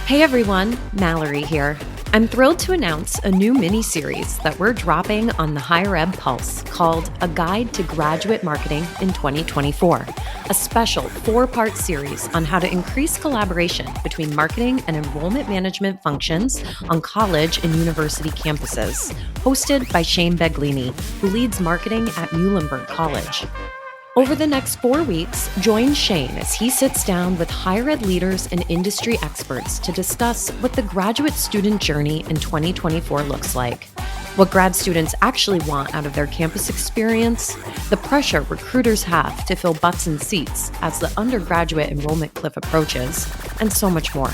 Hey everyone, Mallory here. I'm thrilled to announce a new mini-series that we're dropping on the Higher Ed Pulse called A Guide to Graduate Marketing in 2024, a special 4-part series on how to increase collaboration between marketing and enrollment management functions on college and university campuses, hosted by Shane Baglini, who leads marketing at Muhlenberg College. Over the next 4 weeks, join Shane as he sits down with higher ed leaders and industry experts to discuss what the graduate student journey in 2024 looks like, what grad students actually want out of their campus experience, the pressure recruiters have to fill butts and seats as the undergraduate enrollment cliff approaches, and so much more.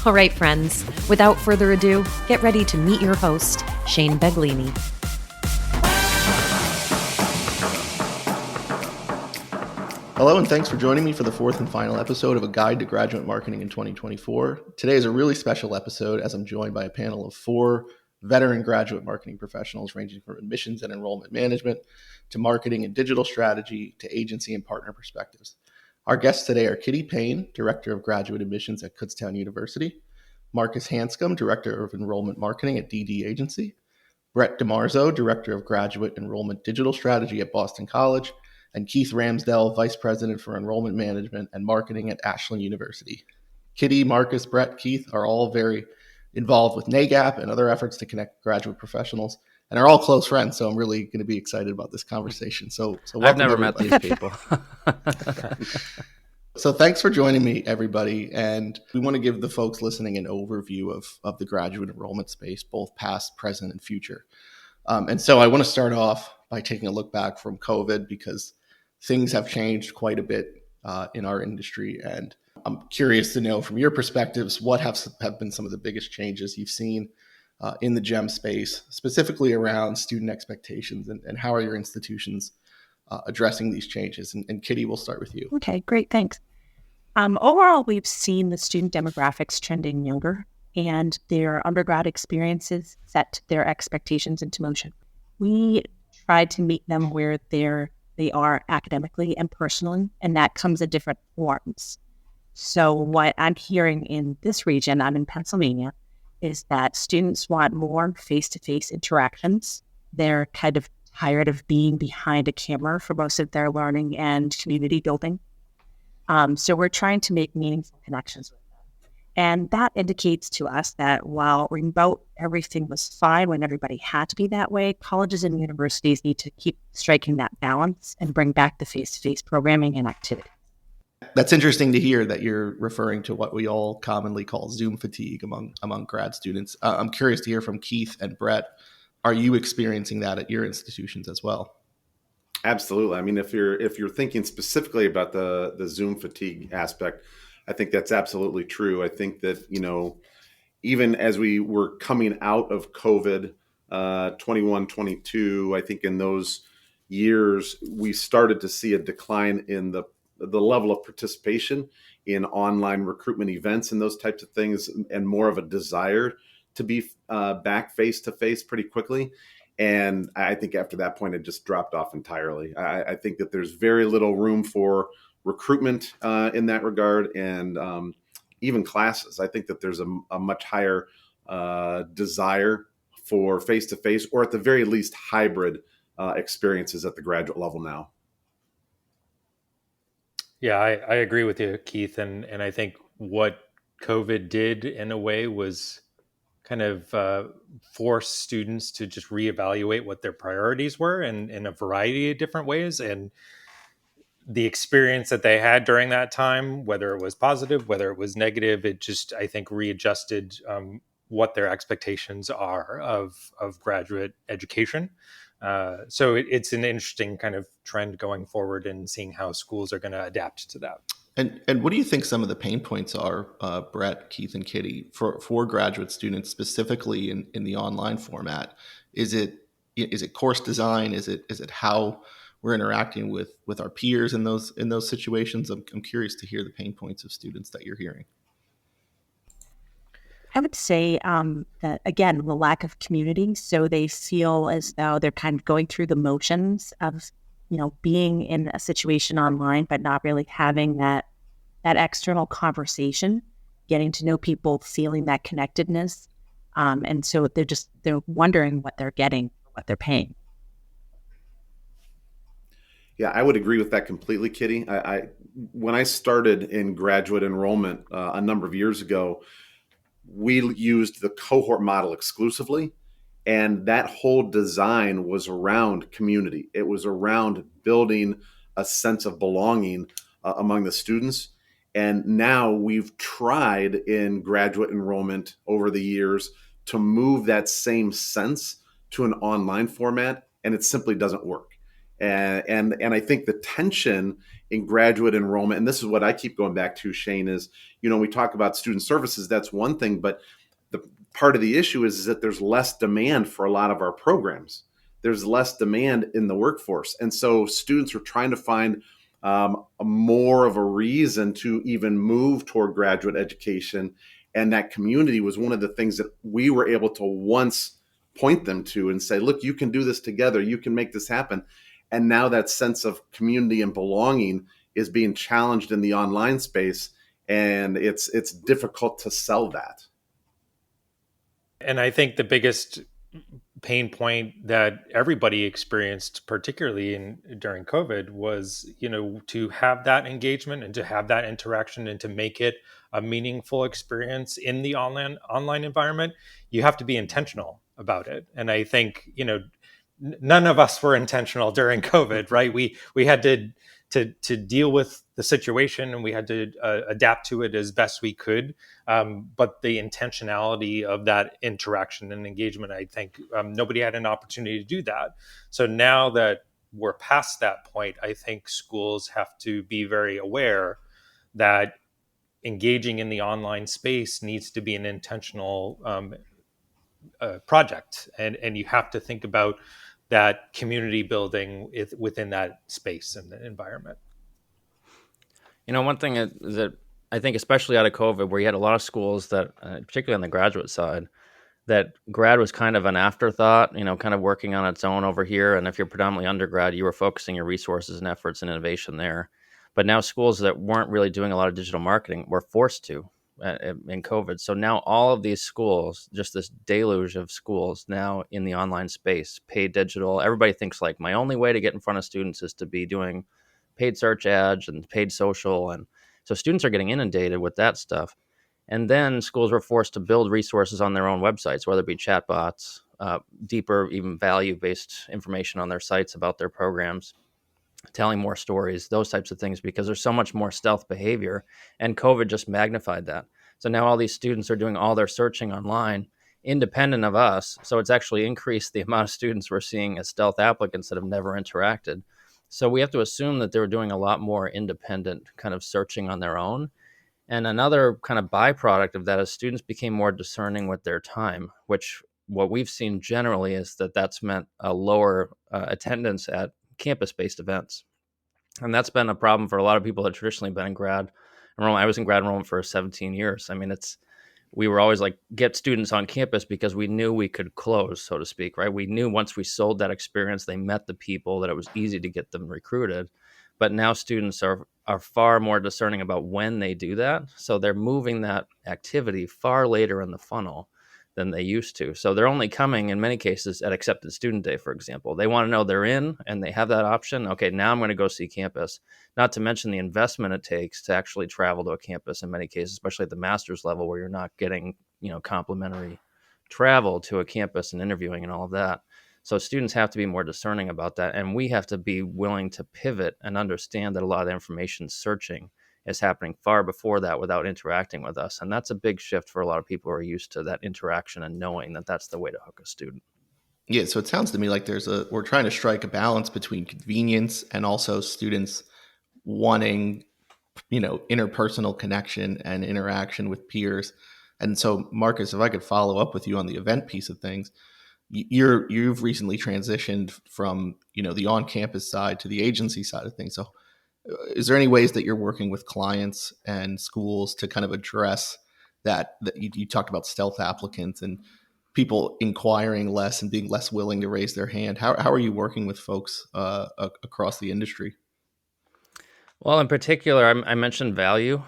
All right, friends, without further ado, get ready to meet your host, Shane Baglini. Hello, and thanks for joining me for the 4th and final episode of A Guide to Graduate Marketing in 2024. Today is a really special episode as I'm joined by a panel of 4 veteran graduate marketing professionals ranging from admissions and enrollment management to marketing and digital strategy to agency and partner perspectives. Our guests today are Kittie Payne, Director of Graduate Admissions at Kutztown University, Marcus Hanscom, Director of Enrollment Marketing at DD Agency, Brett DiMarzo, Director of Graduate Enrollment Digital Strategy at Boston College, and Keith Ramsdell, Vice President for Enrollment Management and Marketing at Ashland University. Kittie, Marcus, Brett, Keith are all very involved with NAGAP and other efforts to connect graduate professionals, and are all close friends, so I'm really going to be excited about this conversation. So I've never met these people. So thanks for joining me, everybody, and we want to give the folks listening an overview of the graduate enrollment space, both past, present, and future. And so I want to start off by taking a look back from COVID, because things have changed quite a bit in our industry. And I'm curious to know from your perspectives, what have been some of the biggest changes you've seen in the GEM space, specifically around student expectations, and how are your institutions addressing these changes? And Kittie, we'll start with you. Okay, great, thanks. Overall, we've seen the student demographics trending younger, and their undergrad experiences set their expectations into motion. We tried to meet them where they are academically and personally, and that comes in different forms. So what I'm hearing in this region, I'm in Pennsylvania, is that students want more face-to-face interactions. They're kind of tired of being behind a camera for most of their learning and community building. So we're trying to make meaningful connections with them. And that indicates to us that while remote everything was fine when everybody had to be that way, colleges and universities need to keep striking that balance and bring back the face-to-face programming and activity. That's interesting to hear that you're referring to what we all commonly call Zoom fatigue among grad students. I'm curious to hear from Keith and Brett. Are you experiencing that at your institutions as well? Absolutely. I mean, if you're thinking specifically about the Zoom fatigue aspect, I think that's absolutely true. I think that, even as we were coming out of COVID, 21, 22, I think in those years, we started to see a decline in the level of participation in online recruitment events and those types of things, and more of a desire to be back face-to-face pretty quickly. And I think after that point, it just dropped off entirely. I think that there's very little room for recruitment in that regard, and even classes. I think that there's a much higher desire for face-to-face, or at the very least hybrid experiences at the graduate level now. Yeah, I agree with you, Keith. And I think what COVID did in a way was kind of force students to just reevaluate what their priorities were in a variety of different ways. And the experience that they had during that time, whether it was positive, whether it was negative, it just, I think, readjusted what their expectations are of graduate education. So it's an interesting kind of trend going forward, and seeing how schools are going to adapt to that. And what do you think some of the pain points are, Brett, Keith, and Kittie, for graduate students, specifically in the online format? Is it course design? Is it how we're interacting with our peers in those situations? I'm curious to hear the pain points of students that you're hearing. I would say that, again, the lack of community. So they feel as though they're kind of going through the motions of, being in a situation online, but not really having that external conversation. getting to know people, feeling that connectedness. And so they're wondering what they're getting, what they're paying. Yeah, I would agree with that completely, Kittie. When I started in graduate enrollment a number of years ago, we used the cohort model exclusively. And that whole design was around community. It was around building a sense of belonging among the students. And now we've tried in graduate enrollment over the years to move that same sense to an online format, and it simply doesn't work. And I think the tension in graduate enrollment, and this is what I keep going back to, Shane, is, we talk about student services, that's one thing, but the part of the issue is that there's less demand for a lot of our programs. There's less demand in the workforce. And so students are trying to find a more of a reason to even move toward graduate education. And that community was one of the things that we were able to once point them to and say, look, you can do this together. You can make this happen. And now that sense of community and belonging is being challenged in the online space. And it's difficult to sell that. And I think the biggest pain point that everybody experienced, particularly during COVID, was, to have that engagement and to have that interaction and to make it a meaningful experience in the online environment. You have to be intentional about it. And I think, none of us were intentional during COVID, right? We had to deal with the situation, and we had to adapt to it as best we could. But the intentionality of that interaction and engagement, I think nobody had an opportunity to do that. So now that we're past that point, I think schools have to be very aware that engaging in the online space needs to be an intentional project. And you have to think about that community building within that space and the environment. One thing that I think, especially out of COVID, where you had a lot of schools that, particularly on the graduate side, that grad was kind of an afterthought, kind of working on its own over here. And if you're predominantly undergrad, you were focusing your resources and efforts and innovation there. But now schools that weren't really doing a lot of digital marketing were forced to in COVID. So now all of these schools, just this deluge of schools now in the online space, paid digital. Everybody thinks like my only way to get in front of students is to be doing paid search ads and paid social. And so students are getting inundated with that stuff. And then schools were forced to build resources on their own websites, whether it be chatbots, deeper, even value-based information on their sites about their programs, telling more stories, those types of things, because there's so much more stealth behavior. And COVID just magnified that. So now all these students are doing all their searching online independent of us. So it's actually increased the amount of students we're seeing as stealth applicants that have never interacted. So we have to assume that they were doing a lot more independent kind of searching on their own. And another kind of byproduct of that is students became more discerning with their time, which what we've seen generally is that that's meant a lower attendance at campus-based events. And that's been a problem for a lot of people that traditionally been in grad enrollment. I was in grad enrollment for 17 years. I mean, we were always like, get students on campus because we knew we could close, so to speak, right? We knew once we sold that experience, they met the people, that it was easy to get them recruited. But now students are far more discerning about when they do that. So they're moving that activity far later in the funnel than they used to. So they're only coming in many cases at accepted student day, for example. They want to know they're in and they have that option. Okay, now I'm going to go see campus. Not to mention the investment it takes to actually travel to a campus in many cases, especially at the master's level where you're not getting, complimentary travel to a campus and interviewing and all of that. So students have to be more discerning about that. And we have to be willing to pivot and understand that a lot of the information searching is happening far before that without interacting with us. And that's a big shift for a lot of people who are used to that interaction and knowing that that's the way to hook a student. Yeah, so it sounds to me like we're trying to strike a balance between convenience and also students wanting, interpersonal connection and interaction with peers. And so, Marcus, if I could follow up with you on the event piece of things, you've recently transitioned from, the on-campus side to the agency side of things. So is there any ways that you're working with clients and schools to kind of address that you talked about stealth applicants and people inquiring less and being less willing to raise their hand? How are you working with folks across the industry? Well, in particular, I mentioned value.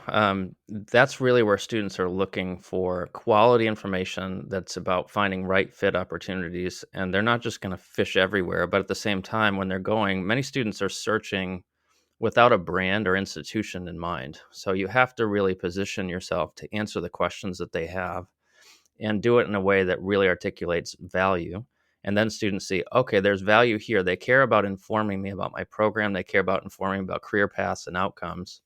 That's really where students are looking for quality information that's about finding right fit opportunities. And they're not just going to fish everywhere, but at the same time, when they're going, many students are searching without a brand or institution in mind. So you have to really position yourself to answer the questions that they have and do it in a way that really articulates value. And then students see, okay, there's value here. They care about informing me about my program. They care about informing me about career paths and outcomes.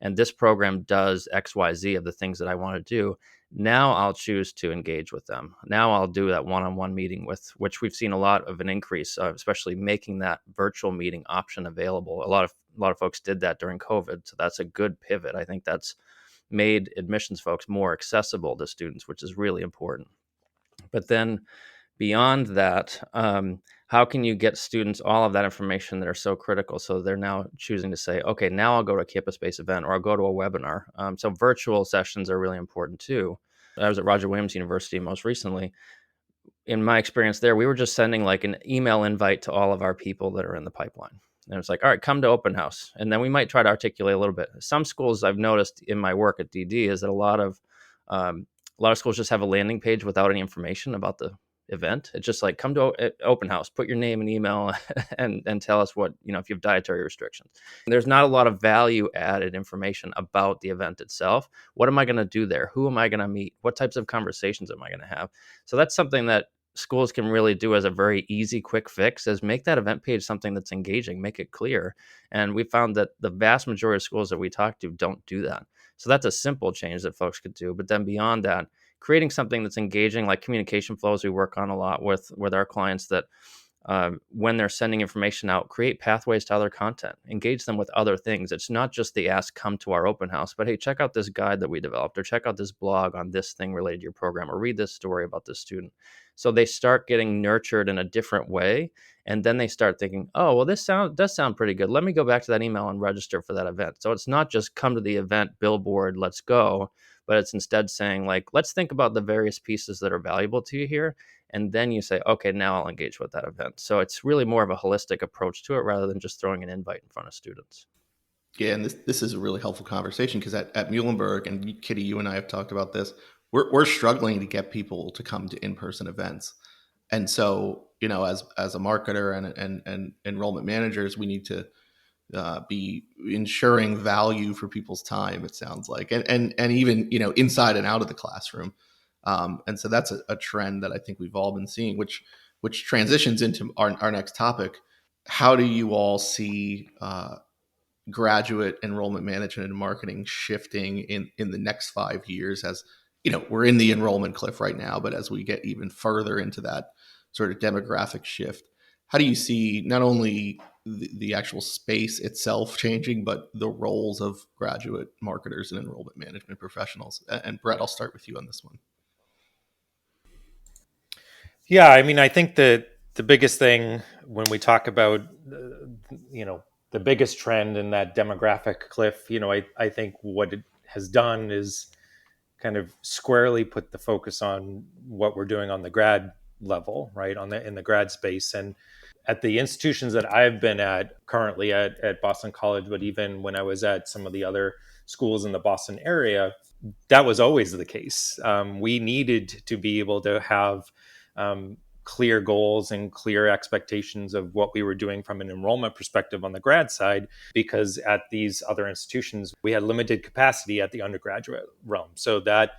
And this program does X, Y, Z of the things that I want to do. Now I'll choose to engage with them. Now I'll do that one-on-one meeting with, which we've seen a lot of an increase, especially making that virtual meeting option available. A lot of folks did that during COVID. So that's a good pivot. I think that's made admissions folks more accessible to students, which is really important. But then beyond that, how can you get students all of that information that are so critical? So they're now choosing to say, okay, now I'll go to a campus-based event or I'll go to a webinar. So virtual sessions are really important too. I was at Roger Williams University most recently. In my experience there, we were just sending like an email invite to all of our people that are in the pipeline. And it's like, all right, come to open house. And then we might try to articulate a little bit. Some schools I've noticed in my work at DD is that a lot of schools just have a landing page without any information about the event. It's just like, come to open house, put your name and email and tell us what, if you have dietary restrictions. And there's not a lot of value added information about the event itself. What am I going to do there? Who am I going to meet? What types of conversations am I going to have? So that's something that schools can really do as a very easy, quick fix, is make that event page something that's engaging, make it clear. And we found that the vast majority of schools that we talk to don't do that. So that's a simple change that folks could do. But then beyond that, creating something that's engaging, like communication flows, we work on a lot with our clients, that when they're sending information out, create pathways to other content, engage them with other things. It's not just the ask, come to our open house, but hey, check out this guide that we developed, or check out this blog on this thing related to your program, or read this story about this student. So they start getting nurtured in a different way. And then they start thinking, oh, well, this does sound pretty good. Let me go back to that email and register for that event. So it's not just come to the event, billboard, let's go, but it's instead saying, like, let's think about the various pieces that are valuable to you here. And then you say, okay, now I'll engage with that event. So it's really more of a holistic approach to it rather than just throwing an invite in front of students. Yeah, and this is a really helpful conversation, because at Muhlenberg, and Kittie, you and I have talked about this, we're struggling to get people to come to in-person events. And so, as a marketer and enrollment managers, we need to be ensuring value for people's time, it sounds like, and even, inside and out of the classroom. And so that's a trend that I think we've all been seeing, which transitions into our next topic. How do you all see graduate enrollment management and marketing shifting in the next 5 years? As we're in the enrollment cliff right now, but as we get even further into that sort of demographic shift, how do you see not only the actual space itself changing, but the roles of graduate marketers and enrollment management professionals? And Brett, I'll start with you on this one. Yeah, I mean, I think that the biggest thing when we talk about, the biggest trend in that demographic cliff, I think what it has done is kind of squarely put the focus on what we're doing on the grad level, right, in the grad space. And at the institutions that I've been at currently at Boston College, but even when I was at some of the other schools in the Boston area, that was always the case. We needed to be able to have clear goals and clear expectations of what we were doing from an enrollment perspective on the grad side, because at these other institutions, we had limited capacity at the undergraduate realm. So that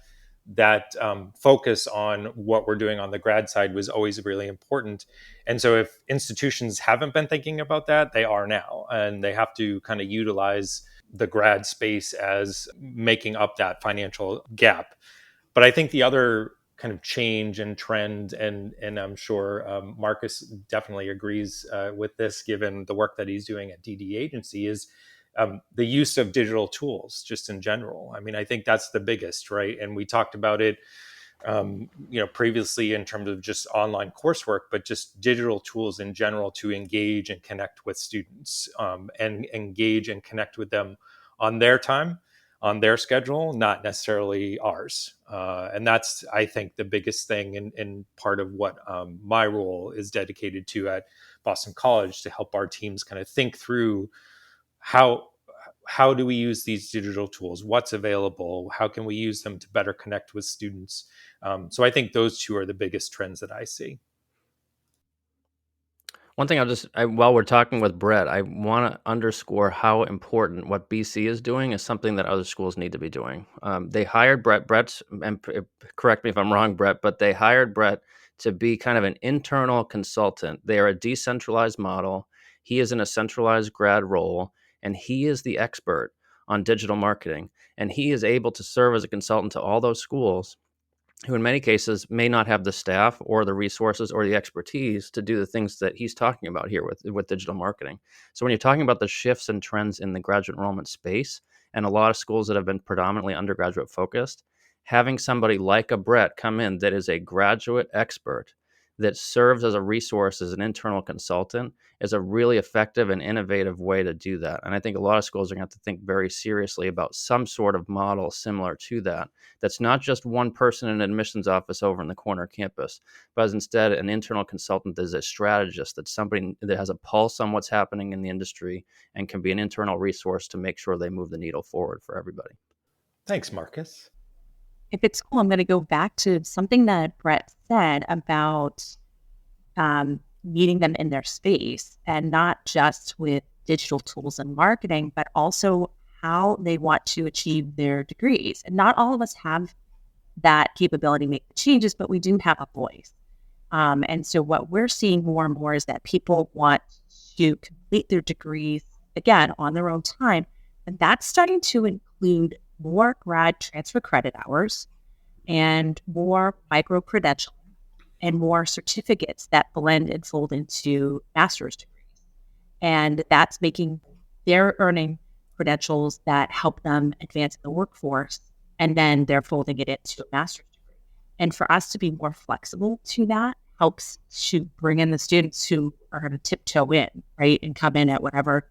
focus on what we're doing on the grad side was always really important. And so if institutions haven't been thinking about that, they are now, and they have to kind of utilize the grad space as making up that financial gap. But I think the other kind of change and trend, and I'm sure Marcus definitely agrees with this, given the work that he's doing at DD Agency, is the use of digital tools just in general. I mean, I think that's the biggest, right? And we talked about it, previously in terms of just online coursework, but just digital tools in general to engage and connect with students, and engage and connect with them on their time, on their schedule, not necessarily ours. And that's, I think, the biggest thing, and part of what my role is dedicated to at Boston College, to help our teams kind of think through how how do we use these digital tools? What's available? How can we use them to better connect with students? So I think those two are the biggest trends that I see. One thing while we're talking with Brett, I want to underscore how important what BC is doing is something that other schools need to be doing. They hired Brett, and correct me if I'm wrong, Brett, but they hired Brett to be kind of an internal consultant. They are a decentralized model. He is in a centralized grad role, and he is the expert on digital marketing. And he is able to serve as a consultant to all those schools who in many cases may not have the staff or the resources or the expertise to do the things that he's talking about here with digital marketing. So when you're talking about the shifts and trends in the graduate enrollment space and a lot of schools that have been predominantly undergraduate focused, having somebody like a Brett come in that is a graduate expert that serves as a resource as an internal consultant is a really effective and innovative way to do that. And I think a lot of schools are going to have to think very seriously about some sort of model similar to that. That's not just one person in an admissions office over in the corner campus, but is instead an internal consultant that is a strategist, that's somebody that has a pulse on what's happening in the industry and can be an internal resource to make sure they move the needle forward for everybody. Thanks, Marcus. If it's cool, I'm going to go back to something that Brett said about meeting them in their space, and not just with digital tools and marketing, but also how they want to achieve their degrees. And not all of us have that capability to make the changes, but we do have a voice. And so what we're seeing more and more is that people want to complete their degrees, again, on their own time. And that's starting to include more grad transfer credit hours and more micro-credentialing and more certificates that blend and fold into master's degrees. And that's making their earning credentials that help them advance in the workforce, and then they're folding it into a master's degree. And for us to be more flexible to that helps to bring in the students who are going to tiptoe in, right, and come in at whatever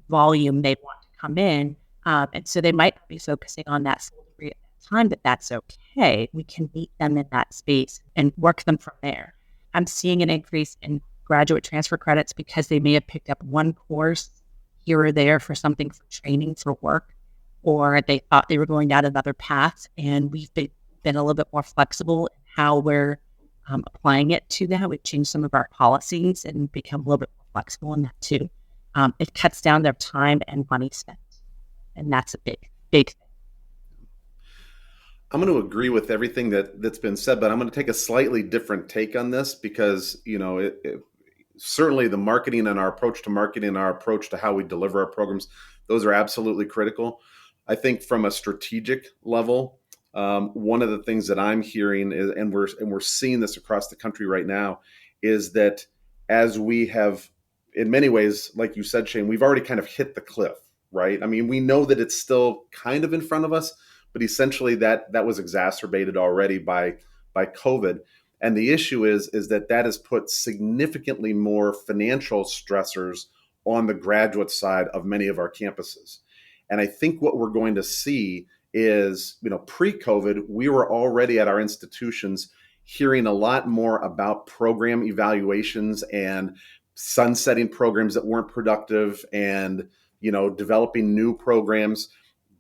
volume they want to come in. And so they might not be focusing on that full degree at that time, but that's okay. We can meet them in that space and work them from there. I'm seeing an increase in graduate transfer credits because they may have picked up one course here or there for something for training for work, or they thought they were going down another path. And we've been a little bit more flexible in how we're applying it to them. We've changed some of our policies and become a little bit more flexible in that too. It cuts down their time and money spent. And that's a big thing. I'm going to agree with everything that's been said, but I'm going to take a slightly different take on this because, certainly the marketing and our approach to marketing and our approach to how we deliver our programs, those are absolutely critical. I think from a strategic level, one of the things that I'm hearing is, and we're seeing this across the country right now, is that as we have, in many ways, like you said, Shane, we've already kind of hit the cliff, right? I mean, we know that it's still kind of in front of us, but essentially that was exacerbated already by COVID. And the issue is that has put significantly more financial stressors on the graduate side of many of our campuses. And I think what we're going to see is, pre-COVID, we were already at our institutions hearing a lot more about program evaluations and sunsetting programs that weren't productive and, developing new programs.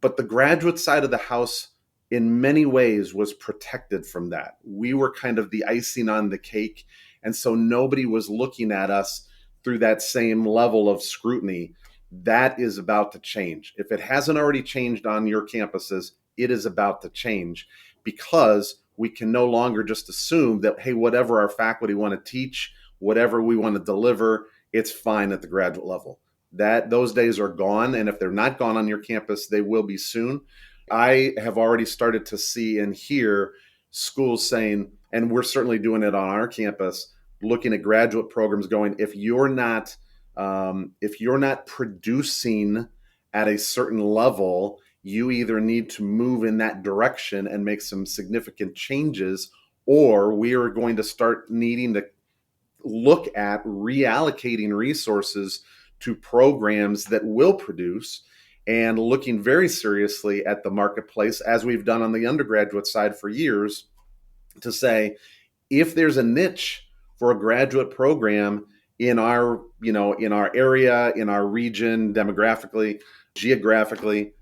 But the graduate side of the house, in many ways, was protected from that. We were kind of the icing on the cake. And so nobody was looking at us through that same level of scrutiny. That is about to change. If it hasn't already changed on your campuses, it is about to change, because we can no longer just assume that, hey, whatever our faculty want to teach, whatever we want to deliver, it's fine at the graduate level. Those days are gone. And if they're not gone on your campus, they will be soon. I have already started to see and hear schools saying, and we're certainly doing it on our campus, looking at graduate programs going, if you're not producing at a certain level, you either need to move in that direction and make some significant changes, or we are going to start needing to look at reallocating resources to programs that will produce, and looking very seriously at the marketplace, as we've done on the undergraduate side for years, to say, if there's a niche for a graduate program in our, in our area, in our region, demographically, geographically,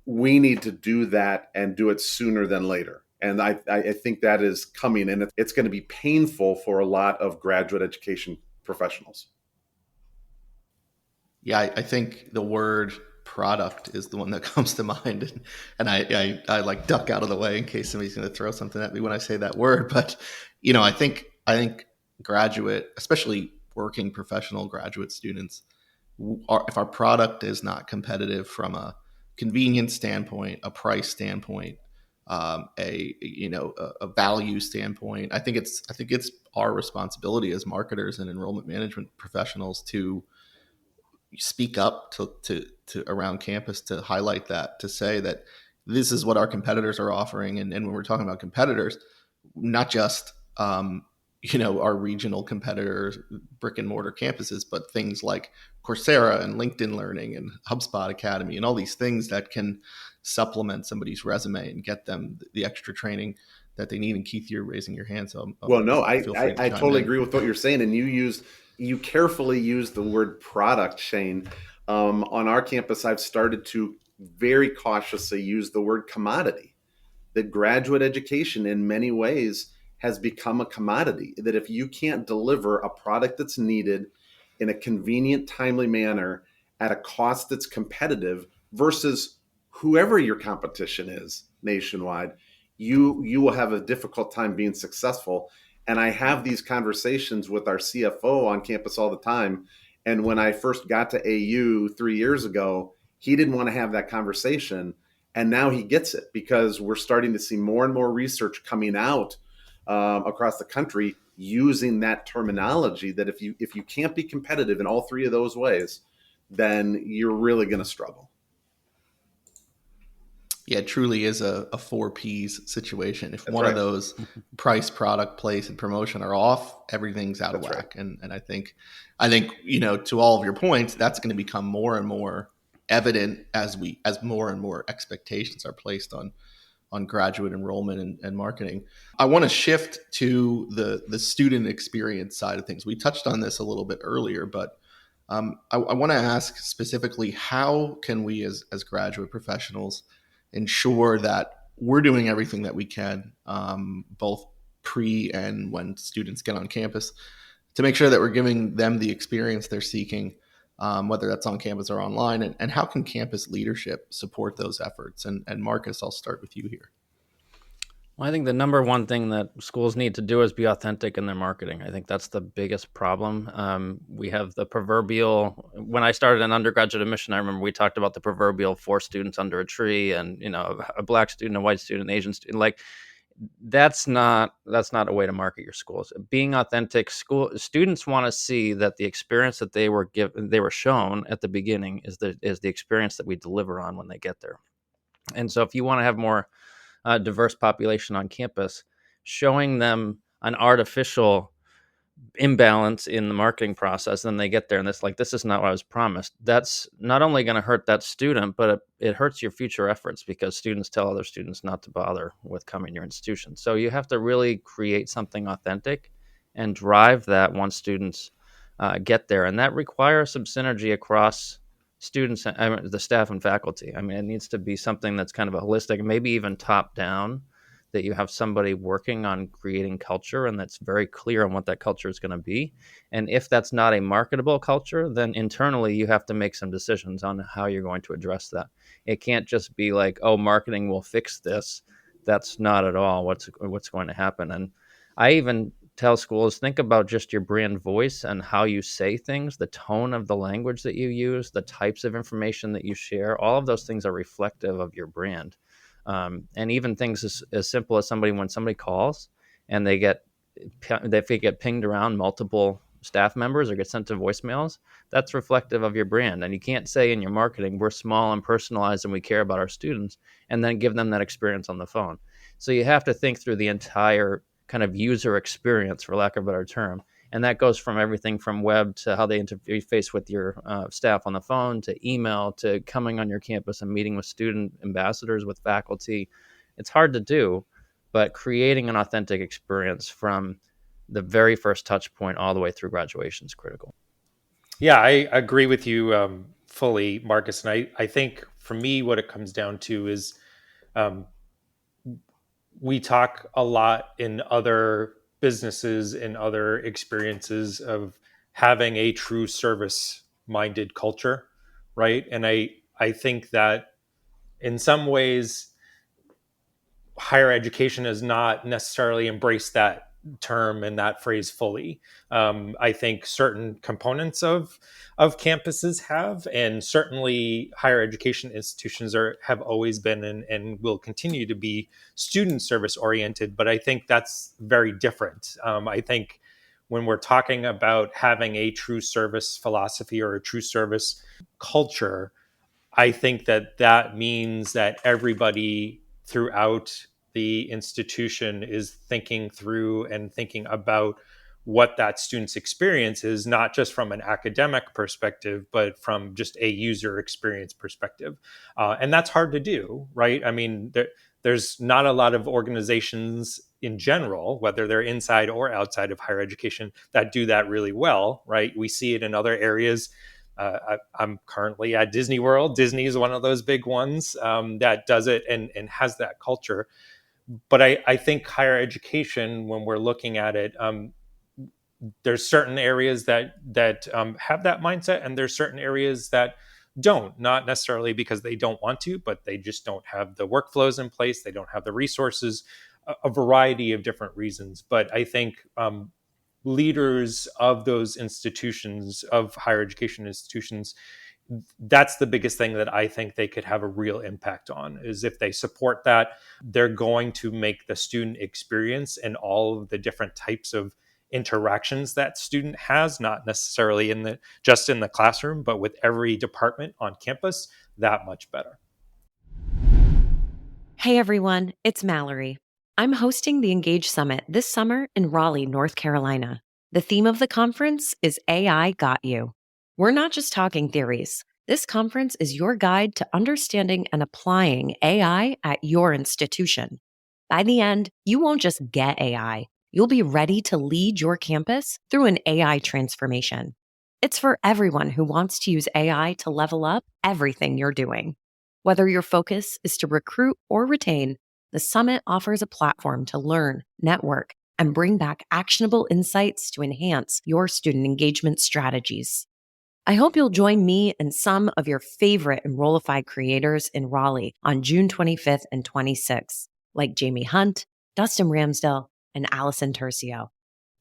we need to do that and do it sooner than later. And I think that is coming, and it's going to be painful for a lot of graduate education professionals. Yeah, I think the word product is the one that comes to mind, and I like duck out of the way in case somebody's going to throw something at me when I say that word. But I think graduate, especially working professional graduate students, if our product is not competitive from a convenience standpoint, a price standpoint, a value standpoint, I think it's our responsibility as marketers and enrollment management professionals to speak up to around campus, to highlight that, to say that this is what our competitors are offering. And when we're talking about competitors, not just our regional competitors, brick and mortar campuses, but things like Coursera and LinkedIn Learning and HubSpot Academy and all these things that can supplement somebody's resume and get them the extra training that they need. And Keith, you're raising your hand, so well, no, I chime totally in. agree with what you're saying, and you carefully use the word product, Shane. On our campus, I've started to very cautiously use the word commodity. That graduate education, in many ways, has become a commodity. That if you can't deliver a product that's needed in a convenient, timely manner at a cost that's competitive versus whoever your competition is nationwide, you will have a difficult time being successful. And I have these conversations with our CFO on campus all the time. And when I first got to AU 3 years ago, he didn't want to have that conversation. And now he gets it, because we're starting to see more and more research coming out across the country using that terminology, that if you can't be competitive in all three of those ways, then you're really going to struggle. Yeah, it truly is a 4Ps situation. If That's one right. of those price, product, place, and promotion are off, everything's out of That's whack. Right. And I think, to all of your points, that's going to become more and more evident as more and more expectations are placed on graduate enrollment and marketing. I want to shift to the student experience side of things. We touched on this a little bit earlier, but I want to ask specifically, how can we as graduate professionals ensure that we're doing everything that we can, both pre and when students get on campus, to make sure that we're giving them the experience they're seeking, whether that's on campus or online, and how can campus leadership support those efforts? And Marcus, I'll start with you here. Well, I think the number one thing that schools need to do is be authentic in their marketing. I think that's the biggest problem. We have the proverbial, when I started an undergraduate admission, I remember we talked about the proverbial 4 students under a tree, and, a black student, a white student, an Asian student. Like, that's not a way to market your schools. Being authentic, students want to see that the experience that they were shown at the beginning is the experience that we deliver on when they get there. And so if you want to have more diverse population on campus, showing them an artificial imbalance in the marketing process, then they get there and it's like, this is not what I was promised. That's not only going to hurt that student, but it hurts your future efforts, because students tell other students not to bother with coming to your institution. So you have to really create something authentic and drive that once students get there. And that requires some synergy across students, the staff and faculty. I mean, it needs to be something that's kind of a holistic, maybe even top down, that you have somebody working on creating culture and that's very clear on what that culture is going to be. And if that's not a marketable culture, then internally you have to make some decisions on how you're going to address that. It can't just be like, oh, marketing will fix this. That's not at all what's going to happen. And I even tell schools, think about just your brand voice and how you say things, the tone of the language that you use, the types of information that you share. All of those things are reflective of your brand. And even things as simple as when somebody calls and they get pinged around multiple staff members or get sent to voicemails, that's reflective of your brand. And you can't say in your marketing, we're small and personalized and we care about our students, and then give them that experience on the phone. So you have to think through the entire kind of user experience, for lack of a better term. And that goes from everything from web to how they interface with your staff on the phone, to email, to coming on your campus and meeting with student ambassadors, with faculty. It's hard to do, but creating an authentic experience from the very first touch point all the way through graduation is critical. Yeah, I agree with you fully, Marcus. And I think for me, what it comes down to is um, we talk a lot in other businesses and other experiences of having a true service minded culture, right? And I think that in some ways higher education has not necessarily embraced that term and that phrase fully. I think certain components of campuses have, and certainly higher education institutions have always been and will continue to be student service oriented. But I think that's very different. I think when we're talking about having a true service philosophy or a true service culture, I think that that means that everybody throughout the institution is thinking through and thinking about what that student's experience is, not just from an academic perspective, but from just a user experience perspective. And that's hard to do, right? I mean, there's not a lot of organizations in general, whether they're inside or outside of higher education, that do that really well, right? We see it in other areas. I'm currently at Disney World. Disney is one of those big ones that does it and has that culture. But I think higher education, when we're looking at it, there's certain areas that have that mindset, and there's certain areas that don't. Not necessarily because they don't want to, but they just don't have the workflows in place. They don't have the resources. A variety of different reasons. But I think leaders of those institutions, of higher education institutions, that's the biggest thing that I think they could have a real impact on, is if they support that, they're going to make the student experience and all of the different types of interactions that student has, not necessarily just in the classroom, but with every department on campus, that much better. Hey everyone, it's Mallory. I'm hosting the Engage Summit this summer in Raleigh, North Carolina. The theme of the conference is AI Got You. We're not just talking theories. This conference is your guide to understanding and applying AI at your institution. By the end, you won't just get AI, you'll be ready to lead your campus through an AI transformation. It's for everyone who wants to use AI to level up everything you're doing. Whether your focus is to recruit or retain, the summit offers a platform to learn, network, and bring back actionable insights to enhance your student engagement strategies. I hope you'll join me and some of your favorite Enrollify creators in Raleigh on June 25th and 26th, like Jamie Hunt, Dustin Ramsdell, and Allison Tercio.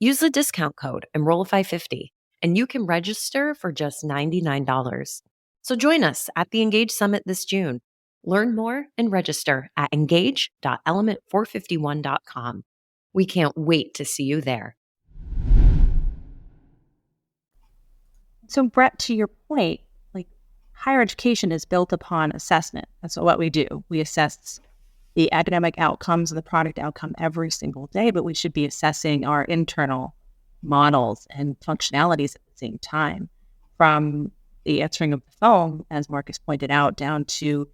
Use the discount code Enrollify50, and you can register for just $99. So join us at the Engage Summit this June. Learn more and register at engage.element451.com. We can't wait to see you there. So, Brett, to your point, like higher education is built upon assessment. That's what we do. We assess the academic outcomes and the product outcome every single day, but we should be assessing our internal models and functionalities at the same time, from the answering of the phone, as Marcus pointed out, down to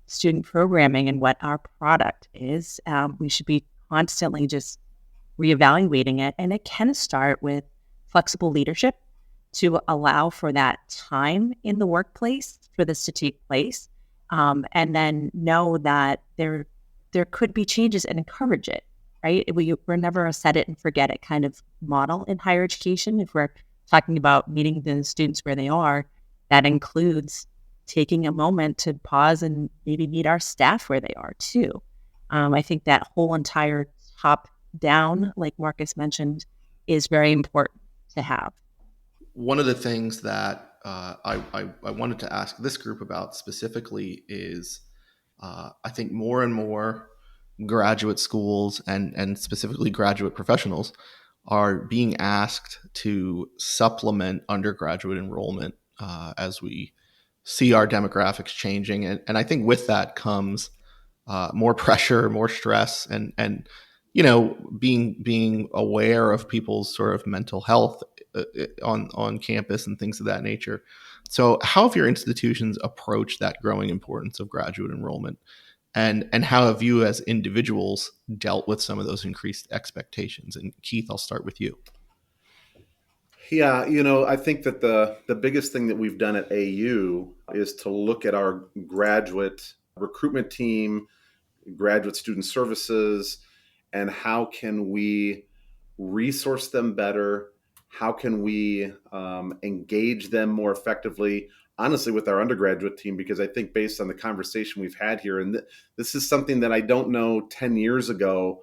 student programming and what our product is. We should be constantly just reevaluating it. And it can start with flexible leadership to allow for that time in the workplace for this to take place. And then know that there could be changes and encourage it, right? We're never a set it and forget it kind of model in higher education. If we're talking about meeting the students where they are, that includes taking a moment to pause and maybe meet our staff where they are too. I think that whole entire top down, like Marcus mentioned, is very important to have. One of the things that I wanted to ask this group about specifically is I think more and more graduate schools and specifically graduate professionals are being asked to supplement undergraduate enrollment as we see our demographics changing. And I think with that comes more pressure, more stress, and being aware of people's sort of mental health on campus and things of that nature. So how have your institutions approached that growing importance of graduate enrollment? And how have you as individuals dealt with some of those increased expectations? And Keith, I'll start with you. Yeah, I think that the biggest thing that we've done at AU is to look at our graduate recruitment team, graduate student services, and how can we resource them better? How can we engage them more effectively? Honestly, with our undergraduate team, because I think based on the conversation we've had here, and this is something that I don't know 10 years ago,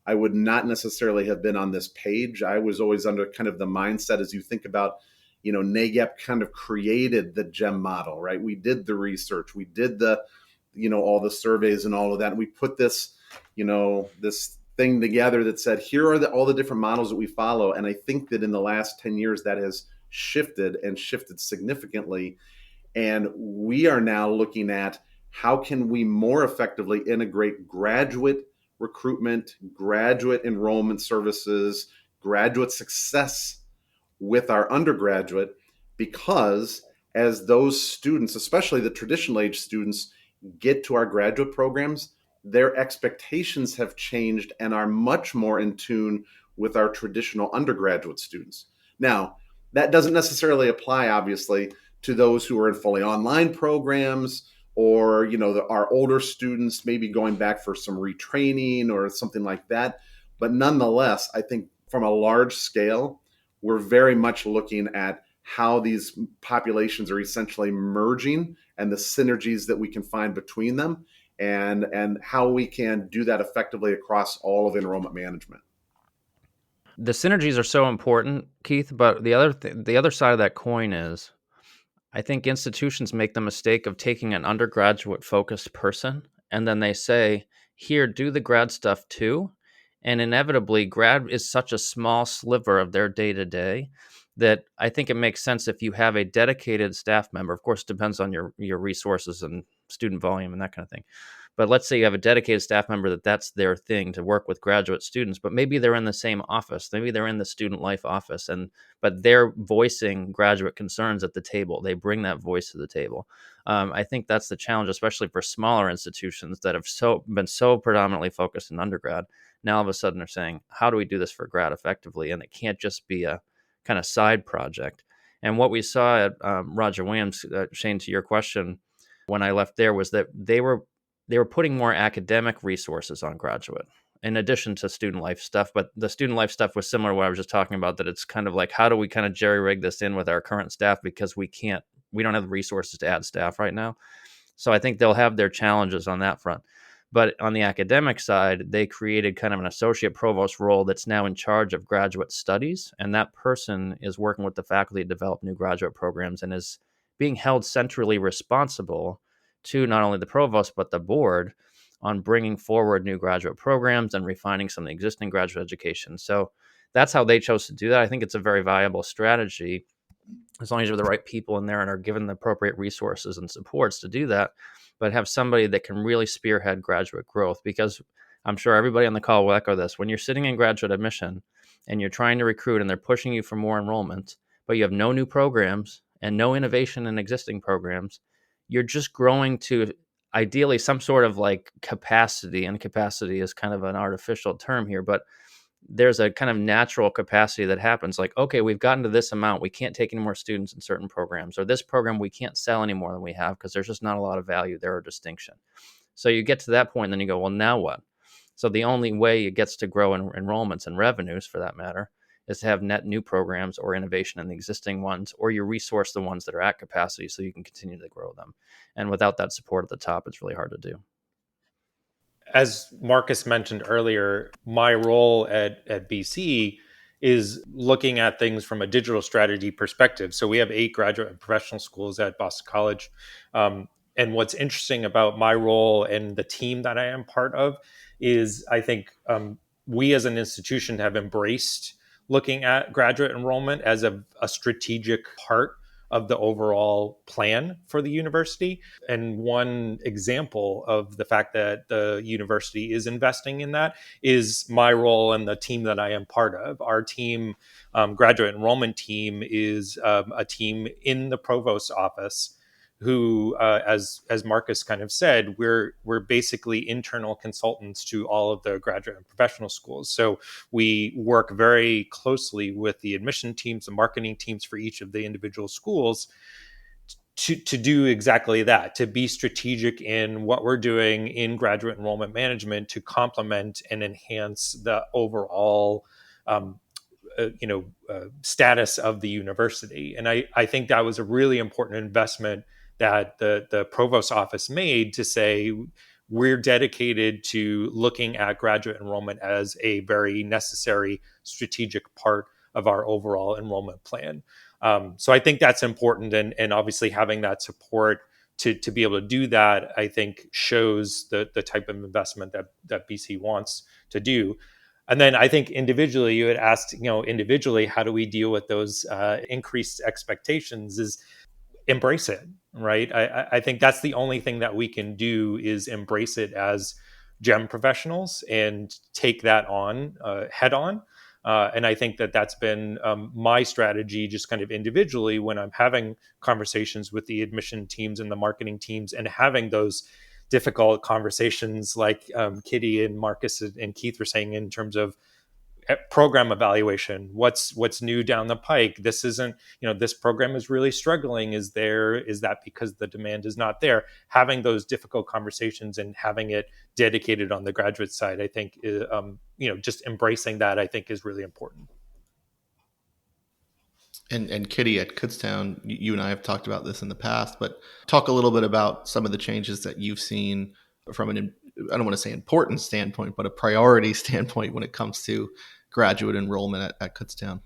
I would not necessarily have been on this page. I was always under kind of the mindset as you think about, NAGAP kind of created the GEM model, right? We did the research, we did the, all the surveys and all of that. And we put this, this thing together that said, here are all the different models that we follow. And I think that in the last 10 years, that has shifted and shifted significantly. And we are now looking at how can we more effectively integrate graduate recruitment, graduate enrollment services, graduate success with our undergraduate, because as those students, especially the traditional age students, get to our graduate programs, their expectations have changed and are much more in tune with our traditional undergraduate students. Now, that doesn't necessarily apply, obviously, to those who are in fully online programs, or our older students maybe going back for some retraining or something like that. But nonetheless, I think from a large scale, we're very much looking at how these populations are essentially merging and the synergies that we can find between them, and how we can do that effectively across all of enrollment management. The synergies are so important, Keith, but the other side of that coin is, I think institutions make the mistake of taking an undergraduate focused person and then they say, here, do the grad stuff too. And inevitably, grad is such a small sliver of their day to day that I think it makes sense if you have a dedicated staff member. Of course, it depends on your resources and student volume and that kind of thing. But let's say you have a dedicated staff member that's their thing, to work with graduate students, but maybe they're in the same office. Maybe they're in the student life office, but they're voicing graduate concerns at the table. They bring that voice to the table. I think that's the challenge, especially for smaller institutions that have been so predominantly focused in undergrad. Now all of a sudden they're saying, how do we do this for grad effectively? And it can't just be a kind of side project. And what we saw at Roger Williams, Shane, to your question, when I left there, was that they were putting more academic resources on graduate in addition to student life stuff. But the student life stuff was similar to what I was just talking about, that it's kind of like, how do we kind of jerry rig this in with our current staff, because we don't have the resources to add staff right now. So I think they'll have their challenges on that front. But on the academic side, they created kind of an associate provost role that's now in charge of graduate studies. And that person is working with the faculty to develop new graduate programs and is being held centrally responsible to not only the provost, but the board on bringing forward new graduate programs and refining some of the existing graduate education. So that's how they chose to do that. I think it's a very viable strategy, as long as you have the right people in there and are given the appropriate resources and supports to do that, but have somebody that can really spearhead graduate growth. Because I'm sure everybody on the call will echo this. When you're sitting in graduate admission and you're trying to recruit and they're pushing you for more enrollment, but you have no new programs and no innovation in existing programs, you're just growing to ideally some sort of like capacity. And capacity is kind of an artificial term here, but there's a kind of natural capacity that happens, like, okay, we've gotten to this amount, we can't take any more students in certain programs, or this program we can't sell any more than we have because there's just not a lot of value there or distinction. So you get to that point and then you go, well, now what? So the only way it gets to grow in enrollments and revenues, for that matter, is to have net new programs or innovation in the existing ones, or you resource the ones that are at capacity so you can continue to grow them. And without that support at the top, it's really hard to do. As Marcus mentioned earlier, my role at BC is looking at things from a digital strategy perspective. So we have 8 graduate and professional schools at Boston College. And what's interesting about my role and the team that I am part of is I think we as an institution have embraced looking at graduate enrollment as a strategic part of the overall plan for the university. And one example of the fact that the university is investing in that is my role and the team that I am part of. Our team, graduate enrollment team, is a team in the provost's office who, as Marcus kind of said, we're basically internal consultants to all of the graduate and professional schools. So we work very closely with the admission teams, the marketing teams for each of the individual schools to do exactly that, to be strategic in what we're doing in graduate enrollment management to complement and enhance the overall status of the university. And I think that was a really important investment that the provost office made to say we're dedicated to looking at graduate enrollment as a very necessary strategic part of our overall enrollment plan. So I think that's important, and obviously having that support to be able to do that, I think shows the type of investment that BC wants to do. And then I think individually, you had asked, individually, how do we deal with those increased expectations? Is embrace it, right? I think that's the only thing that we can do is embrace it as GEM professionals and take that on head on. And I think that's been my strategy, just kind of individually, when I'm having conversations with the admission teams and the marketing teams and having those difficult conversations like Kittie and Marcus and Keith were saying in terms of program evaluation. What's new down the pike? This isn't, this program is really struggling. Is that because the demand is not there? Having those difficult conversations and having it dedicated on the graduate side, I think, just embracing that, I think, is really important. And Kittie, at Kutztown, you and I have talked about this in the past, but talk a little bit about some of the changes that you've seen from I don't want to say important standpoint, but a priority standpoint when it comes to graduate enrollment at Kutztown.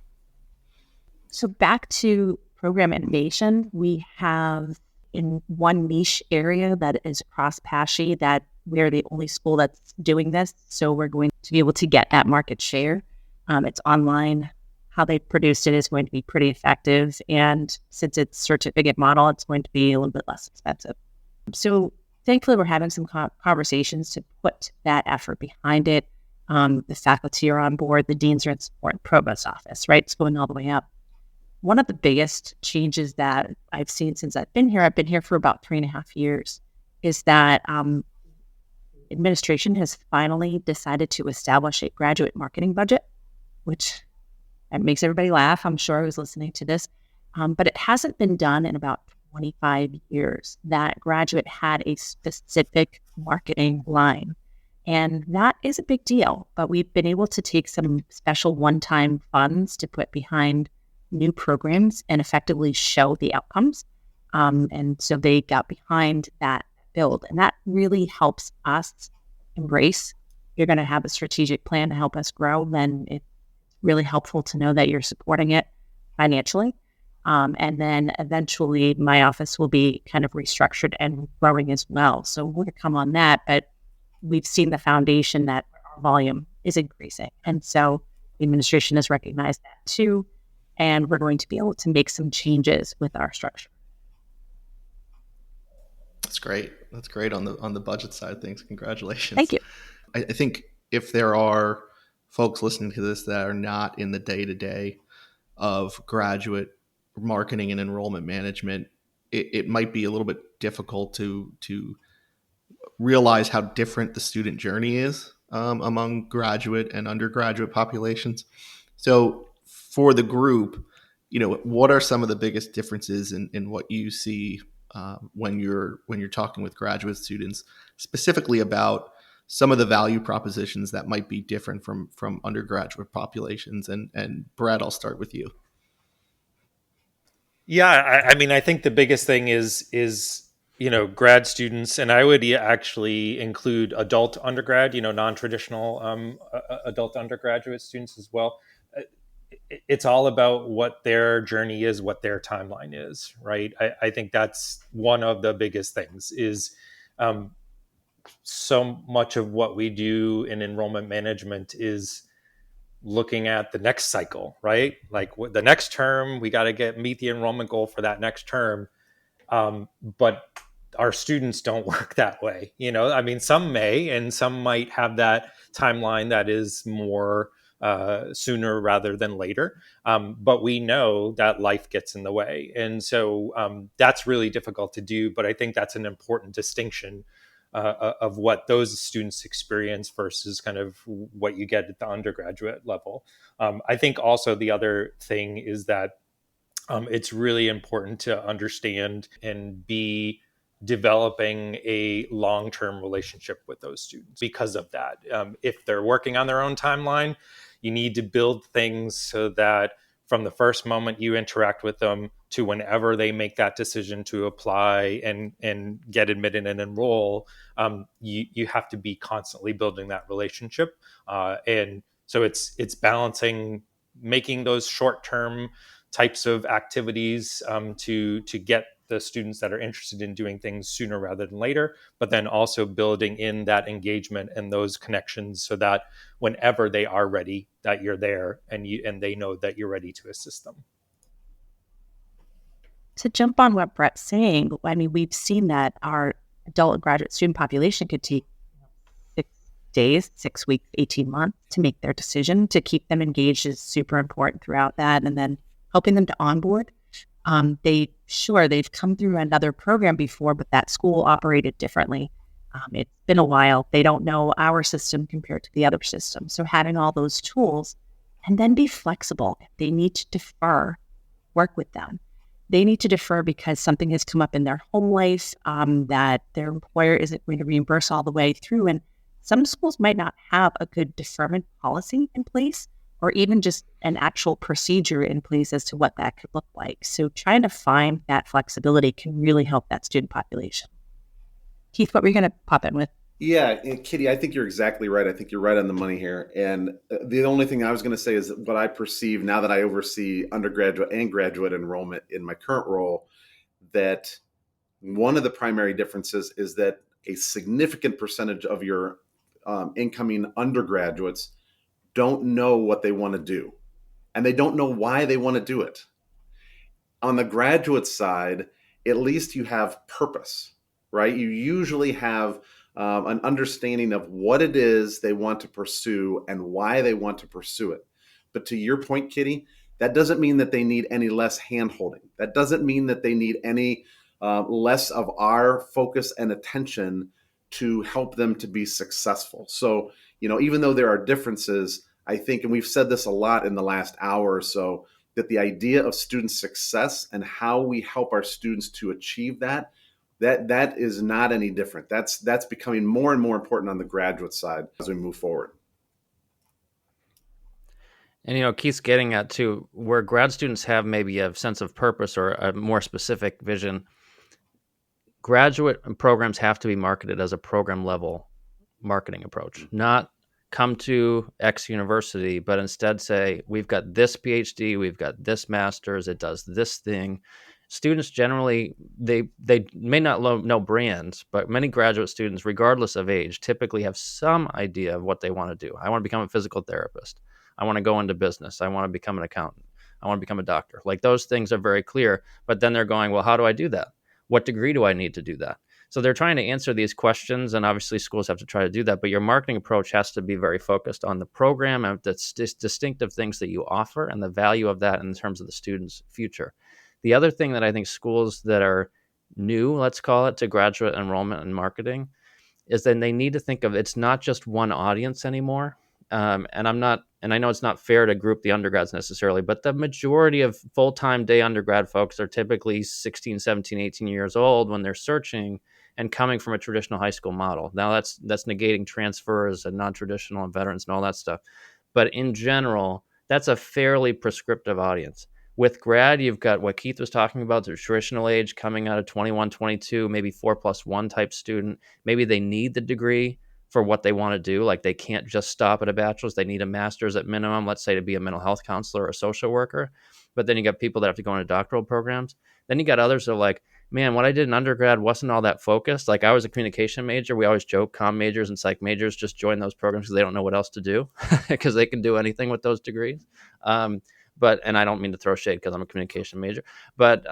So back to program innovation, we have in one niche area that is across PASHE that we're the only school that's doing this. So we're going to be able to get that market share. It's online. How they produced it is going to be pretty effective. And since it's certificate model, it's going to be a little bit less expensive. So thankfully, we're having some conversations to put that effort behind it. The faculty are on board, the deans are in support, provost office, right? It's going all the way up. One of the biggest changes that I've seen since I've been here for about 3.5 years, is that administration has finally decided to establish a graduate marketing budget, which makes everybody laugh. I'm sure who's listening to this. But it hasn't been done in about 25 years that graduate had a specific marketing line. And that is a big deal. But we've been able to take some special one-time funds to put behind new programs and effectively show the outcomes. And so they got behind that build. And that really helps us embrace. You're going to have a strategic plan to help us grow, then it's really helpful to know that you're supporting it financially. And then eventually my office will be kind of restructured and growing as well. So we're going to come on that, but we've seen the foundation that our volume is increasing. And so the administration has recognized that too. And we're going to be able to make some changes with our structure. That's great. That's great on the budget side of things. Congratulations. Thank you. I think if there are folks listening to this that are not in the day-to-day of graduate marketing and enrollment management, it might be a little bit difficult to realize how different the student journey is among graduate and undergraduate populations. So for the group, what are some of the biggest differences in what you see when you're talking with graduate students, specifically about some of the value propositions that might be different from undergraduate populations? And Brad, I'll start with you. Yeah, I think the biggest thing is grad students, and I would actually include adult undergrad, non-traditional adult undergraduate students as well. It's all about what their journey is, what their timeline is, right? I think that's one of the biggest things is so much of what we do in enrollment management is looking at the next cycle, right? Like the next term, we got to meet the enrollment goal for that next term. But our students don't work that way. Some may, and some might have that timeline that is more sooner rather than later. But we know that life gets in the way. And so that's really difficult to do. But I think that's an important distinction of what those students experience versus kind of what you get at the undergraduate level. I think also the other thing is that it's really important to understand and be developing a long-term relationship with those students because of that. If they're working on their own timeline, you need to build things so that from the first moment you interact with them to whenever they make that decision to apply and get admitted and enroll, you have to be constantly building that relationship. And so it's balancing making those short-term types of activities to get the students that are interested in doing things sooner rather than later, but then also building in that engagement and those connections so that whenever they are ready, that you're there and they know that you're ready to assist them. To jump on what Brett's saying, I mean, we've seen that our adult and graduate student population could take 6 days, 6 weeks, 18 months to make their decision. To keep them engaged is super important throughout that. And then helping them to onboard. They've come through another program before, but that school operated differently. It's been a while. They don't know our system compared to the other system. So having all those tools and then be flexible. If they need to defer, work with them. They need to defer because something has come up in their home life that their employer isn't going to reimburse all the way through. And some schools might not have a good deferment policy in place, or even just an actual procedure in place as to what that could look like. So trying to find that flexibility can really help that student population. Keith, what were you going to pop in with? Yeah, Kittie, I think you're exactly right. I think you're right on the money here. And the only thing I was going to say is what I perceive now that I oversee undergraduate and graduate enrollment in my current role, that one of the primary differences is that a significant percentage of your incoming undergraduates don't know what they want to do, and they don't know why they want to do it. On the graduate side, at least you have purpose, right? You usually have an understanding of what it is they want to pursue and why they want to pursue it. But to your point, Kittie, that doesn't mean that they need any less handholding. That doesn't mean that they need any less of our focus and attention to help them to be successful. So, even though there are differences, I think, and we've said this a lot in the last hour or so, that the idea of student success and how we help our students to achieve that is not any different. That's becoming more and more important on the graduate side as we move forward. And, Keith's getting at too, where grad students have maybe a sense of purpose or a more specific vision, graduate programs have to be marketed as a program level marketing approach, not come to X university, but instead say, we've got this PhD, we've got this master's, it does this thing. Students generally, they may not know brands, but many graduate students, regardless of age, typically have some idea of what they want to do. I want to become a physical therapist. I want to go into business. I want to become an accountant. I want to become a doctor. Like, those things are very clear, but then they're going, well, how do I do that? What degree do I need to do that? So they're trying to answer these questions, and obviously schools have to try to do that, but your marketing approach has to be very focused on the program and the distinctive things that you offer and the value of that in terms of the student's future. The other thing that I think schools that are new, let's call it, to graduate enrollment and marketing is then they need to think of, it's not just one audience anymore. And I know it's not fair to group the undergrads necessarily, but the majority of full-time day undergrad folks are typically 16, 17, 18 years old when they're searching and coming from a traditional high school model. Now that's negating transfers and non-traditional and veterans and all that stuff. But in general, that's a fairly prescriptive audience. With grad, you've got what Keith was talking about, the traditional age coming out of 21, 22, maybe 4+1 type student. Maybe they need the degree for what they want to do. Like, they can't just stop at a bachelor's. They need a master's at minimum, let's say, to be a mental health counselor or a social worker. But then you got people that have to go into doctoral programs. Then you got others that are like, man, what I did in undergrad wasn't all that focused. Like, I was a communication major. We always joke, comm majors and psych majors just join those programs because they don't know what else to do because they can do anything with those degrees. and I don't mean to throw shade because I'm a communication major, but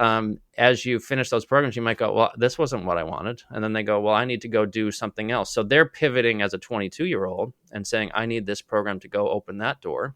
as you finish those programs, you might go, well, this wasn't what I wanted. And then they go, well, I need to go do something else. So they're pivoting as a 22-year-old and saying, I need this program to go open that door.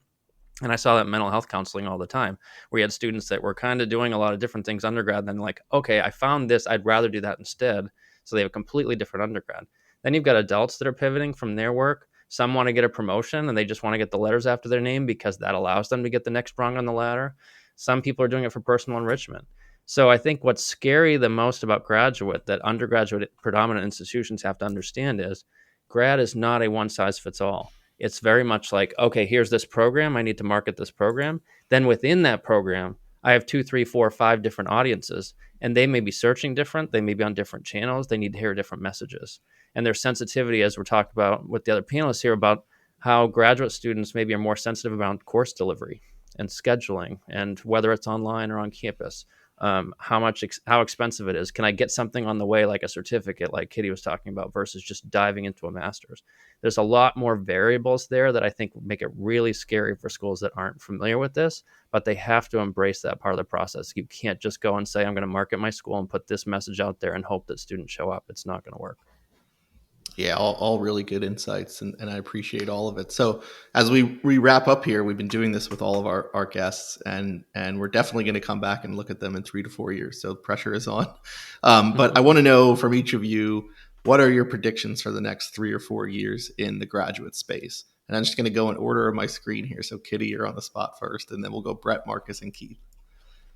And I saw that in mental health counseling all the time, where you had students that were kind of doing a lot of different things undergrad, and then like, okay, I found this, I'd rather do that instead. So they have a completely different undergrad. Then you've got adults that are pivoting from their work. Some want to get a promotion and they just want to get the letters after their name because that allows them to get the next rung on the ladder. Some people are doing it for personal enrichment. So I think what's scary the most about graduate, that undergraduate predominant institutions have to understand, is grad is not a one size fits all. It's very much like, okay, here's this program. I need to market this program. Then within that program, I have 2, 3, 4, 5 different audiences, and they may be searching different. They may be on different channels. They need to hear different messages. And their sensitivity, as we're talking about with the other panelists here, about how graduate students maybe are more sensitive about course delivery and scheduling, and whether it's online or on campus, how expensive it is. Can I get something on the way, like a certificate, like Kittie was talking about, versus just diving into a master's? There's a lot more variables there that I think make it really scary for schools that aren't familiar with this, but they have to embrace that part of the process. You can't just go and say, I'm going to market my school and put this message out there and hope that students show up. It's not going to work. Yeah, all really good insights, and I appreciate all of it. So as we wrap up here, we've been doing this with all of our guests, and we're definitely going to come back and look at them in 3 to 4 years. So pressure is on. But I want to know from each of you, what are your predictions for the next 3 or 4 years in the graduate space? And I'm just going to go in order of my screen here. So Kittie, you're on the spot first, and then we'll go Brett, Marcus, and Keith.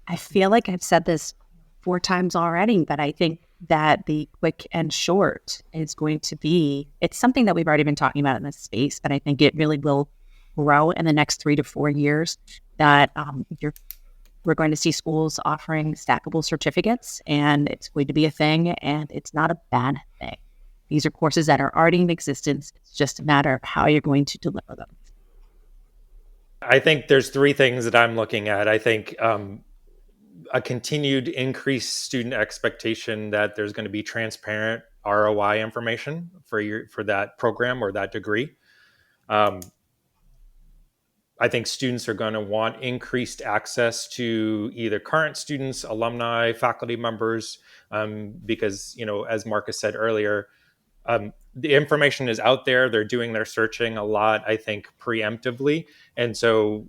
I feel like I've said this 4 times already, but I think that the quick and short is going to be, it's something that we've already been talking about in this space, but I think it really will grow in the next 3 to 4 years, that we're going to see schools offering stackable certificates, and it's going to be a thing, and it's not a bad thing. These are courses that are already in existence. It's just a matter of how you're going to deliver them. I think there's 3 things that I'm looking at. I think a continued increased student expectation that there's going to be transparent ROI information for that program or that degree. I think students are going to want increased access to either current students, alumni, faculty members, because, as Marcus said earlier, the information is out there. They're doing their searching a lot, I think, preemptively. And so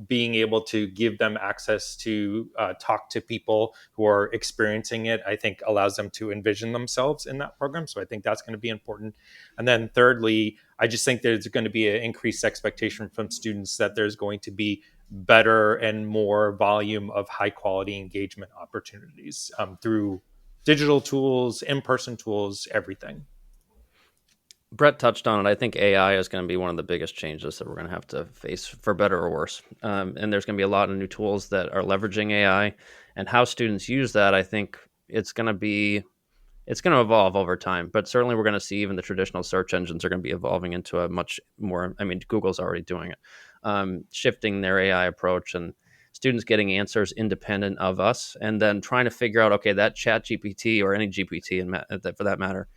being able to give them access to talk to people who are experiencing it, I think allows them to envision themselves in that program. So I think that's going to be important. And then thirdly, I just think there's going to be an increased expectation from students that there's going to be better and more volume of high quality engagement opportunities through digital tools, in-person tools, everything. Brett touched on it. I think AI is going to be one of the biggest changes that we're going to have to face, for better or worse. And there's going to be a lot of new tools that are leveraging AI, and how students use that. I think it's going to evolve over time, but certainly we're going to see even the traditional search engines are going to be evolving into a much more, Google's already doing it, shifting their AI approach, and students getting answers independent of us, and then trying to figure out, okay, that chat GPT or any GPT for that matter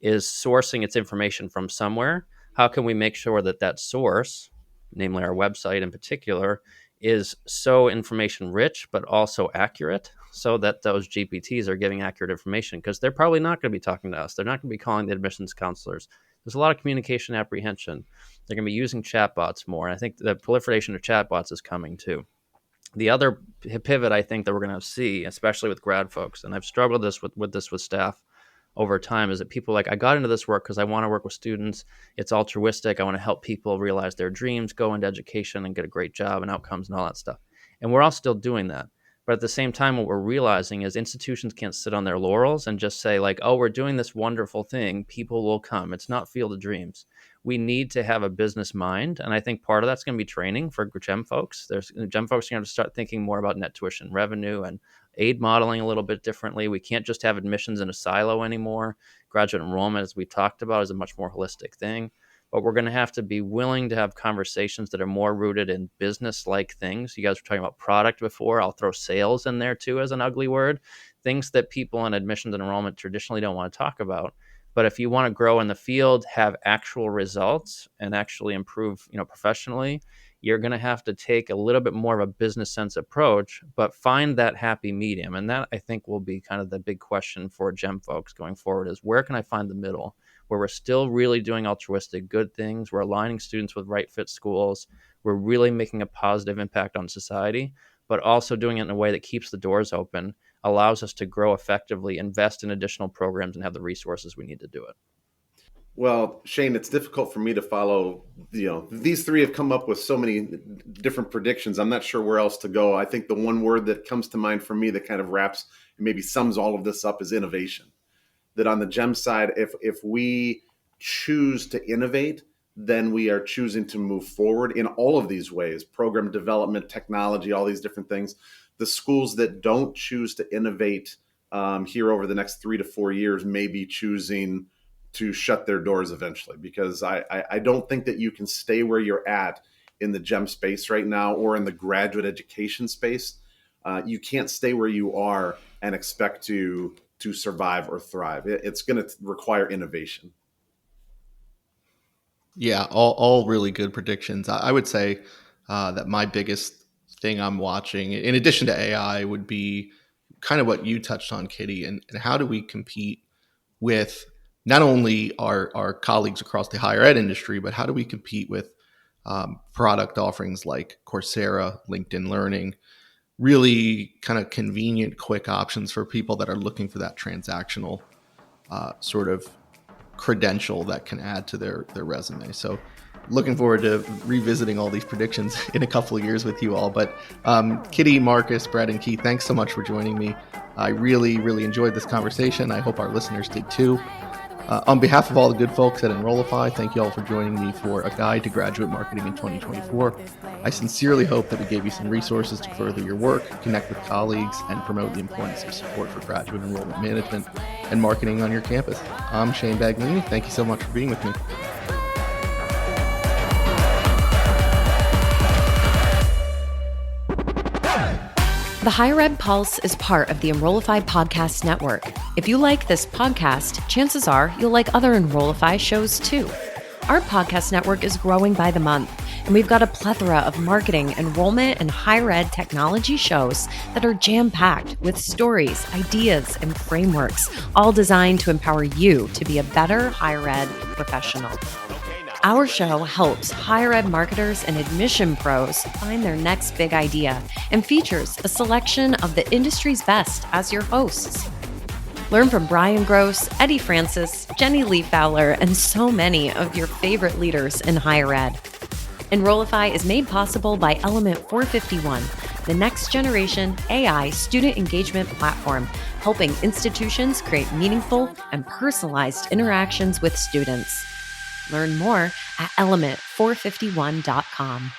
is sourcing its information from somewhere. How can we make sure that source, namely our website in particular, is so information rich, but also accurate, so that those GPTs are giving accurate information? Because they're probably not going to be talking to us. They're not going to be calling the admissions counselors. There's a lot of communication apprehension. They're going to be using chatbots more. And I think the proliferation of chatbots is coming too. The other pivot I think that we're going to see, especially with grad folks, and I've struggled with staff over time, is that people I got into this work because I want to work with students. It's altruistic. I want to help people realize their dreams, go into education and get a great job and outcomes and all that stuff. And we're all still doing that. But at the same time, what we're realizing is institutions can't sit on their laurels and just say oh, we're doing this wonderful thing, people will come. It's not Field of Dreams. We need to have a business mind. And I think part of that's going to be training for GEM folks. GEM folks are going to start thinking more about net tuition revenue and aid modeling a little bit differently. We can't just have admissions in a silo anymore. Graduate enrollment, as we talked about, is a much more holistic thing. But we're going to have to be willing to have conversations that are more rooted in business-like things. You guys were talking about product before. I'll throw sales in there too as an ugly word. Things that people in admissions and enrollment traditionally don't want to talk about. But if you want to grow in the field, have actual results, and actually improve, professionally, you're going to have to take a little bit more of a business sense approach, but find that happy medium. And that, I think, will be kind of the big question for GEM folks going forward, is where can I find the middle where we're still really doing altruistic good things, we're aligning students with right fit schools, we're really making a positive impact on society, but also doing it in a way that keeps the doors open, allows us to grow effectively, invest in additional programs, and have the resources we need to do it. Well, Shane, it's difficult for me to follow. These three have come up with so many different predictions. I'm not sure where else to go. I think the one word that comes to mind for me that kind of wraps and maybe sums all of this up is innovation. That on the GEM side, if we choose to innovate, then we are choosing to move forward in all of these ways: program development, technology, all these different things. The schools that don't choose to innovate here over the next 3 to 4 years may be choosing to shut their doors eventually, because I don't think that you can stay where you're at in the GEM space right now, or in the graduate education space. You can't stay where you are and expect to survive or thrive. It's going to require innovation. Yeah, all really good predictions. I would say that my biggest thing I'm watching, in addition to AI, would be kind of what you touched on, Kittie, and how do we compete with not only our colleagues across the higher ed industry, but how do we compete with product offerings like Coursera, LinkedIn Learning, really kind of convenient, quick options for people that are looking for that transactional sort of credential that can add to their resume. So looking forward to revisiting all these predictions in a couple of years with you all. But Kittie, Marcus, Brad, and Keith, thanks so much for joining me. I really, really enjoyed this conversation. I hope our listeners did too. On behalf of all the good folks at Enrollify, thank you all for joining me for a guide to graduate marketing in 2024. I sincerely hope that we gave you some resources to further your work, connect with colleagues, and promote the importance of support for graduate enrollment management and marketing on your campus. I'm Shane Baglini. Thank you so much for being with me. The Higher Ed Pulse is part of the Enrollify Podcast Network. If you like this podcast, chances are you'll like other Enrollify shows too. Our podcast network is growing by the month, and we've got a plethora of marketing, enrollment, and higher ed technology shows that are jam-packed with stories, ideas, and frameworks, all designed to empower you to be a better higher ed professional. Our show helps higher ed marketers and admission pros find their next big idea and features a selection of the industry's best as your hosts. Learn from Brian Gross, Eddie Francis, Jenny Lee Fowler, and so many of your favorite leaders in higher ed. Enrollify is made possible by Element 451, the next generation AI student engagement platform, helping institutions create meaningful and personalized interactions with students. Learn more at element451.com.